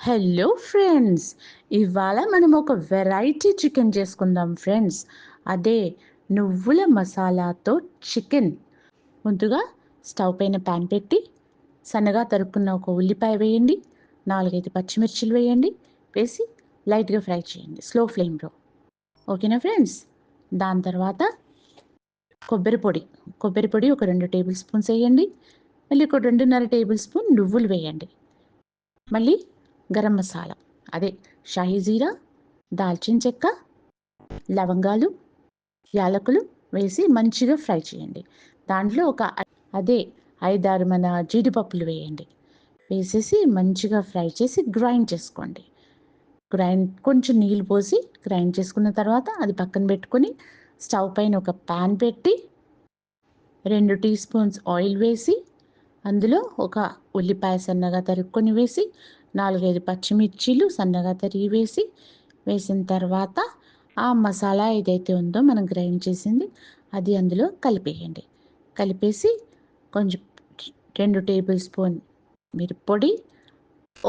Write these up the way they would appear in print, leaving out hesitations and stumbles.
Hello friends, ఇవాళ మనం ఒక వెరైటీ చికెన్ చేసుకుందాం ఫ్రెండ్స్. అదే నువ్వుల మసాలాతో చికెన్. ముందుగా స్టవ్ పైన ప్యాన్ పెట్టి సన్నగా తరుక్కున్న ఒక ఉల్లిపాయ వేయండి, 4-5 పచ్చిమిర్చిలు వేయండి. వేసి లైట్గా ఫ్రై చేయండి స్లో ఫ్లేమ్లో. ఓకేనా ఫ్రెండ్స్? దాని తర్వాత కొబ్బరి పొడి ఒక 2 టేబుల్ స్పూన్స్ వేయండి. మళ్ళీ ఒక 2.5 టేబుల్ స్పూన్ నువ్వులు వేయండి. మళ్ళీ గరం మసాలా, అదే షాహీ జీరా, దాల్చిన చెక్క, లవంగాలు, యాలకులు వేసి మంచిగా ఫ్రై చేయండి. దాంట్లో అదే 5-6 మన జీడిపప్పులు వేయండి. వేసేసి మంచిగా ఫ్రై చేసి గ్రైండ్ చేసుకోండి. కొంచెం నీళ్ళు పోసి గ్రైండ్ చేసుకున్న తర్వాత అది పక్కన పెట్టుకొని స్టవ్ పైన ఒక ప్యాన్ పెట్టి 2 టీ స్పూన్స్ ఆయిల్ వేసి అందులో ఒక ఉల్లిపాయ సన్నగా తరుక్కొని వేసి 4-5 పచ్చిమిర్చీలు సన్నగా తరిగి వేసిన తర్వాత ఆ మసాలా ఏదైతే ఉందో మనం గ్రైండ్ చేసింది అది అందులో కలిపేయండి. కలిపేసి కొంచెం 2 టేబుల్ స్పూన్ మిరప్పొడి,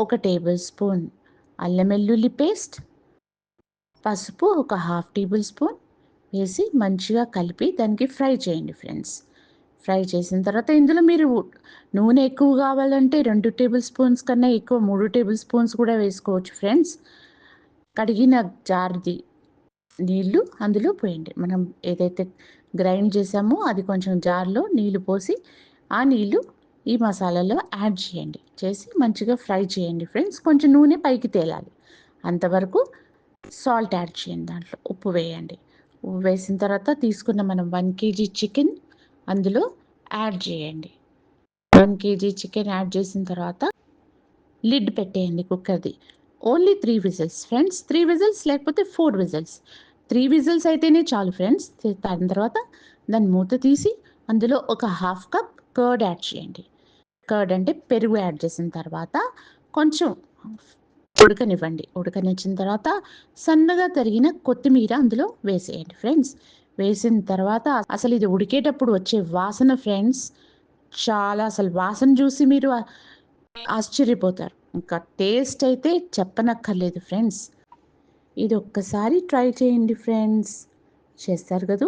1 టేబుల్ స్పూన్ అల్లం వెల్లుల్లి పేస్ట్, పసుపు ఒక 1/2 టేబుల్ స్పూన్ వేసి మంచిగా కలిపి దానికి ఫ్రై చేయండి ఫ్రెండ్స్. ఫ్రై చేసిన తర్వాత ఇందులో మీరు నూనె ఎక్కువ కావాలంటే 2 టేబుల్ స్పూన్స్ కన్నా ఎక్కువ 3 టేబుల్ స్పూన్స్ కూడా వేసుకోవచ్చు ఫ్రెండ్స్. కడిగిన జార్ది నీళ్ళు అందులో పోయండి. మనం ఏదైతే గ్రైండ్ చేసామో అది కొంచెం జార్లో నీళ్ళు పోసి ఆ నీళ్ళు ఈ మసాలాలో యాడ్ చేయండి. చేసి మంచిగా ఫ్రై చేయండి ఫ్రెండ్స్. కొంచెం నూనె పైకి తేలాలి అంతవరకు సాల్ట్ యాడ్ చేయండి. దాంట్లో ఉప్పు వేయండి. ఉప్పు వేసిన తర్వాత తీసుకున్న మనం 1 కేజీ చికెన్ అందులో యాడ్ చేయండి. 1 కేజీ చికెన్ యాడ్ చేసిన తర్వాత లిడ్ పెట్టేయండి కుక్కర్ది. Only 3 whistles friends. 3 విజిల్స్ లేకపోతే 4 విజిల్స్. 3 విజిల్స్ అయితేనే చాలు ఫ్రెండ్స్. దాని తర్వాత దాన్ని మూత తీసి అందులో ఒక 1/2 కప్ కర్డ్ యాడ్ చేయండి. కర్డ్ అంటే పెరుగు యాడ్ చేసిన తర్వాత కొంచెం ఉడకనివ్వండి. ఉడకనిచ్చిన తర్వాత సన్నగా తరిగిన కొత్తిమీర అందులో వేసేయండి ఫ్రెండ్స్. వేసిన తర్వాత అసలు ఇది ఉడికేటప్పుడు వచ్చే వాసన ఫ్రెండ్స్, అసలు వాసన చూసి మీరు ఆశ్చర్యపోతారు. ఇంకా టేస్ట్ అయితే చెప్పనక్కర్లేదు ఫ్రెండ్స్. ఇది ఒక్కసారి ట్రై చేయండి ఫ్రెండ్స్. చేస్తారు కదూ?